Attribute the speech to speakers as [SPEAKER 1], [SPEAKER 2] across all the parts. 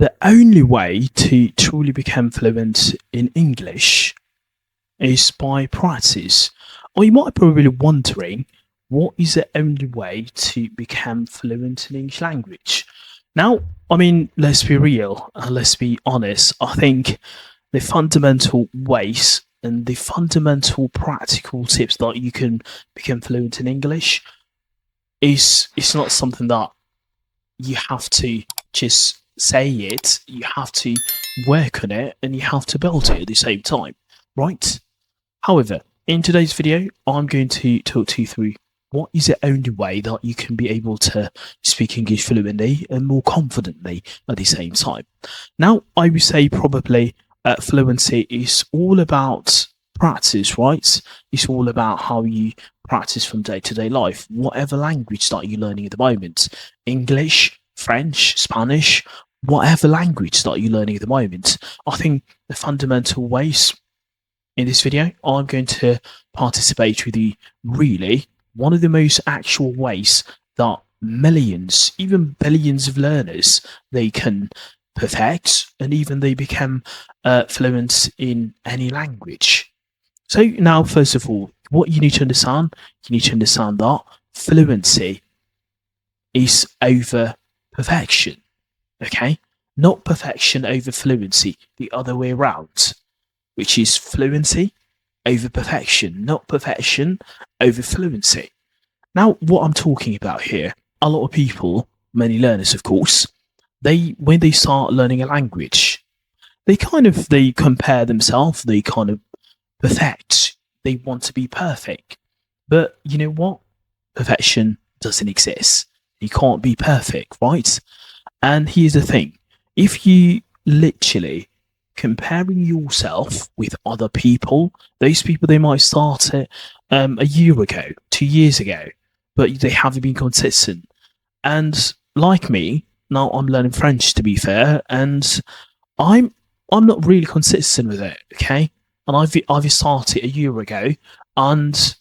[SPEAKER 1] The only way to truly become fluent in English is by practice. Or you might probably be wondering, what is the only way to become fluent in English language? Now, I mean, let's be real, let's be honest. I think the fundamental ways and the fundamental practical tips that you can become fluent in English is it's not something that you have to just say it, you have to work on it, and you have to build it at the same time, right? However, in today's video, I'm going to talk to you through what is the only way that you can be able to speak English fluently and more confidently at the same time. Now, I would say probably fluency is all about practice, right? It's all about how you practice from day-to-day life, whatever language that you're learning at the moment. English, French, Spanish, whatever language that you're learning at the moment. I think the fundamental ways in this video, I'm going to participate with you really one of the most actual ways that millions, even billions of learners, they can perfect and even they become fluent in any language. So now, first of all, what you need to understand that fluency is over perfection, okay? Not perfection over fluency, the other way around, which is fluency over perfection, not perfection over fluency. Now, what I'm talking about here, a lot of people, many learners, of course, when they start learning a language, they compare themselves, they kind of perfect, they want to be perfect. But you know what? Perfection doesn't exist. You can't be perfect, right? And here's the thing. If you literally comparing yourself with other people, those people, they might start it a year ago, 2 years ago, but they haven't been consistent. And like me, now I'm learning French, to be fair, and I'm not really consistent with it, okay? And I've started a year ago, and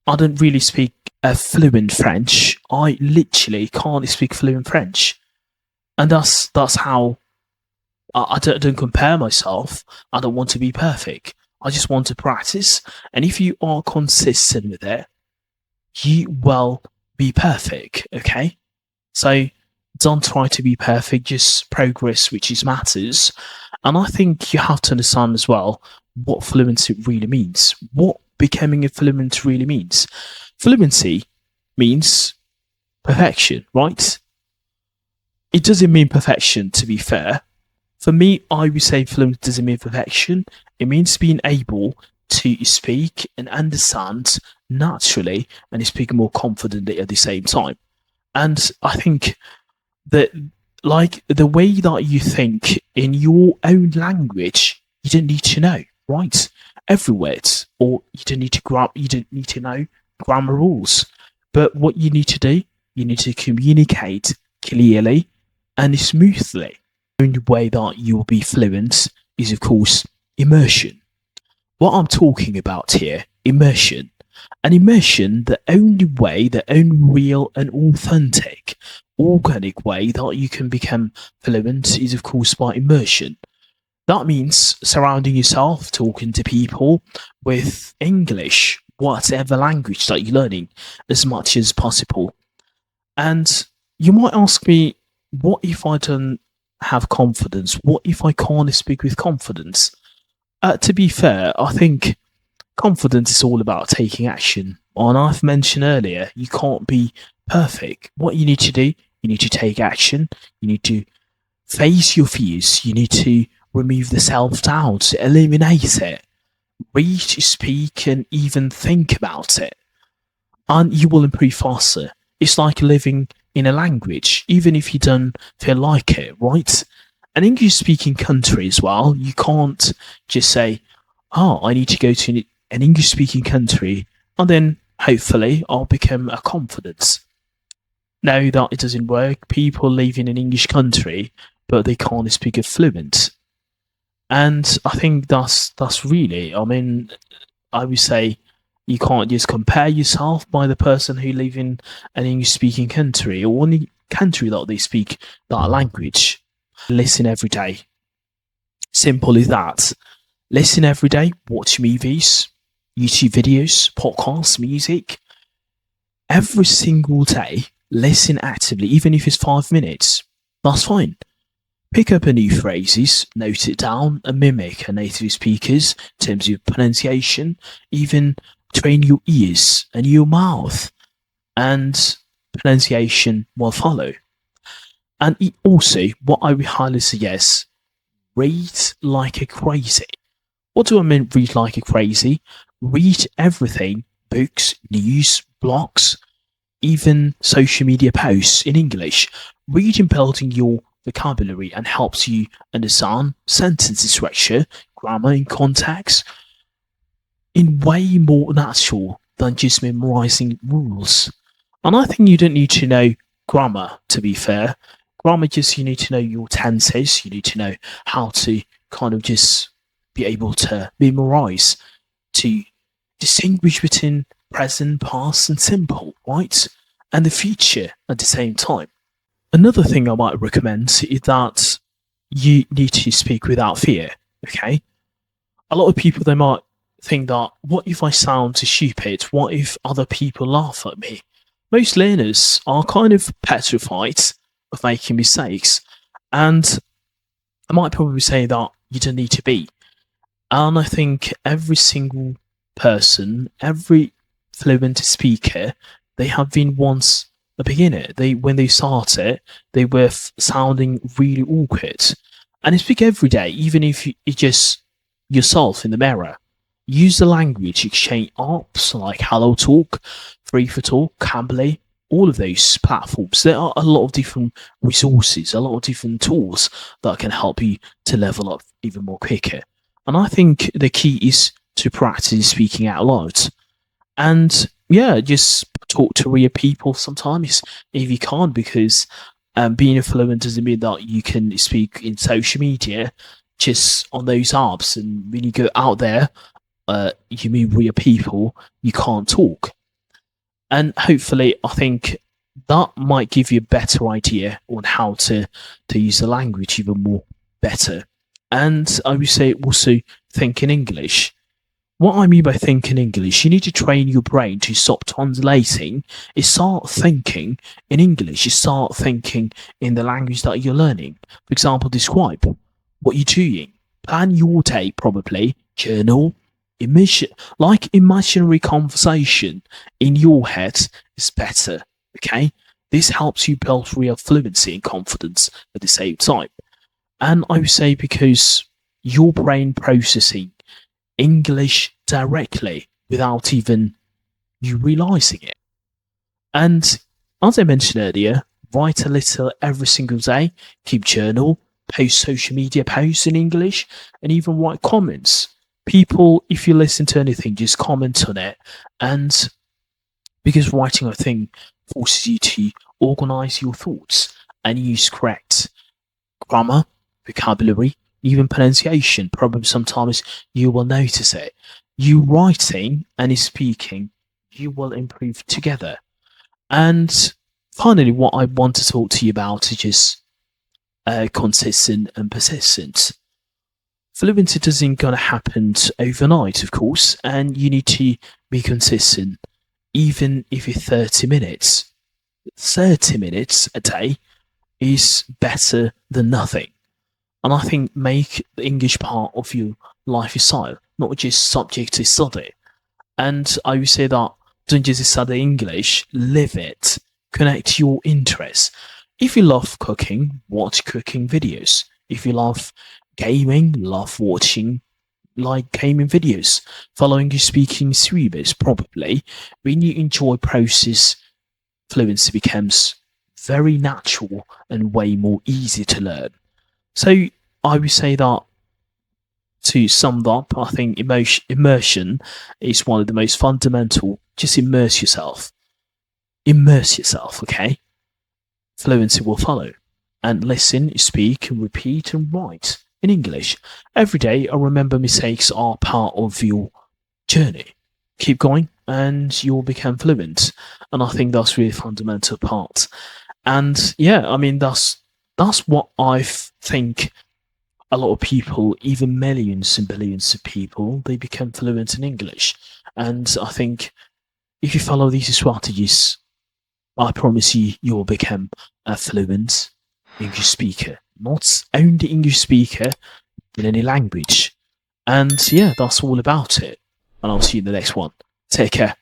[SPEAKER 1] I don't really speak fluent French. I literally can't speak fluent French, and that's how I don't compare myself. I don't want to be perfect. I just want to practice, and if you are consistent with it, you will be perfect. Okay, so don't try to be perfect. Just progress, which is matters. And I think you have to understand as well what fluency really means. What becoming a fluent really means. Fluency means perfection, right? It doesn't mean perfection, to be fair. For me, I would say fluent doesn't mean perfection. It means being able to speak and understand naturally and speak more confidently at the same time. And I think that, like, the way that you think in your own language, you don't need to know, right? Every word, or you don't need to know grammar rules. But what you need to do, you need to communicate clearly and smoothly. The only way that you will be fluent is, of course, immersion. What I'm talking about here, immersion. And immersion, the only way, the only real and authentic, organic way that you can become fluent is, of course, by immersion. That means surrounding yourself, talking to people with English, whatever language that you're learning, as much as possible. And you might ask me, what if I don't have confidence? What if I can't speak with confidence? To be fair, I think confidence is all about taking action. And I've mentioned earlier, you can't be perfect. What you need to do, you need to take action. You need to face your fears. You need to remove the self-doubt, eliminate it, read, speak, and even think about it. And you will improve faster. It's like living in a language, even if you don't feel like it, right? An English-speaking country as well, you can't just say, oh, I need to go to an English-speaking country, and then hopefully I'll become a confident. No, that it doesn't work. People live in an English country, but they can't speak it fluent. And I think that's really, I mean, I would say you can't just compare yourself by the person who live in an English-speaking country or any country that they speak that language. Listen every day. Simple as that. Listen every day, watch movies, YouTube videos, podcasts, music. Every single day, listen actively, even if it's 5 minutes. That's fine. Pick up a new phrases, note it down, and mimic a native speaker's in terms of pronunciation. Even train your ears and your mouth, and pronunciation will follow. And also, what I would highly suggest, read like a crazy. What do I mean read like a crazy? Read everything, books, news, blogs, even social media posts in English. Reading building your vocabulary and helps you understand sentence structure, grammar, and context in way more natural than just memorizing rules. And I think you don't need to know grammar, to be fair. Grammar just you need to know your tenses, you need to know how to kind of just be able to memorize, to distinguish between present, past, and simple, right? And the future at the same time. Another thing I might recommend is that you need to speak without fear, okay? A lot of people, they might think that, what if I sound stupid? What if other people laugh at me? Most learners are kind of petrified of making mistakes. And I might probably say that you don't need to be. And I think every single person, every fluent speaker, they have been once a beginner. When they started, they were sounding really awkward. And you speak every day, even if it's just yourself in the mirror. Use the language exchange apps like Hello Talk, Free for Talk, Cambly, all of those platforms. There are a lot of different resources, a lot of different tools that can help you to level up even more quicker. And I think the key is to practice speaking out loud. And yeah, just talk to real people sometimes if you can't, because being fluent doesn't mean that you can speak in social media just on those apps. And when you go out there, you meet real people, you can't talk. And hopefully, I think that might give you a better idea on how to use the language even more better. And I would say also think in English. What I mean by think in English, you need to train your brain to stop translating and start thinking in English. You start thinking in the language that you're learning. For example, describe what you're doing. Plan your day, probably. Journal. Immersion, like imaginary conversation in your head is better. Okay? This helps you build real fluency and confidence at the same time. And I would say because your brain processing English directly without even you realizing it. And as I mentioned earlier, write a little every single day, keep journal, post social media posts in English, and even write comments. People, if you listen to anything, just comment on it. And because writing, I think, forces you to organize your thoughts and use correct grammar, vocabulary, even pronunciation. Probably sometimes you will notice it. You writing and speaking, you will improve together. And finally, what I want to talk to you about is just consistent and persistent. Fluency doesn't gonna happen overnight, of course, and you need to be consistent, even if it's 30 minutes. 30 minutes a day is better than nothing. And I think make the English part of your lifestyle, not just subject to study. And I would say that don't just study English, live it, connect your interests. If you love cooking, watch cooking videos. If you love gaming, love watching like gaming videos, following your speaking series, probably when you enjoy process, fluency becomes very natural and way more easy to learn. So I would say that to sum up, I think immersion is one of the most fundamental. Just immerse yourself. Immerse yourself, okay? Fluency will follow. And listen, speak, and repeat and write in English. Every day, I remember mistakes are part of your journey. Keep going and you'll become fluent. And I think that's really fundamental part. And yeah, I mean, that's That's what think a lot of people, even millions and billions of people, they become fluent in English. And I think if you follow these strategies, I promise you, you will become a fluent English speaker. Not only English speaker in any language. And yeah, that's all about it. And I'll see you in the next one. Take care.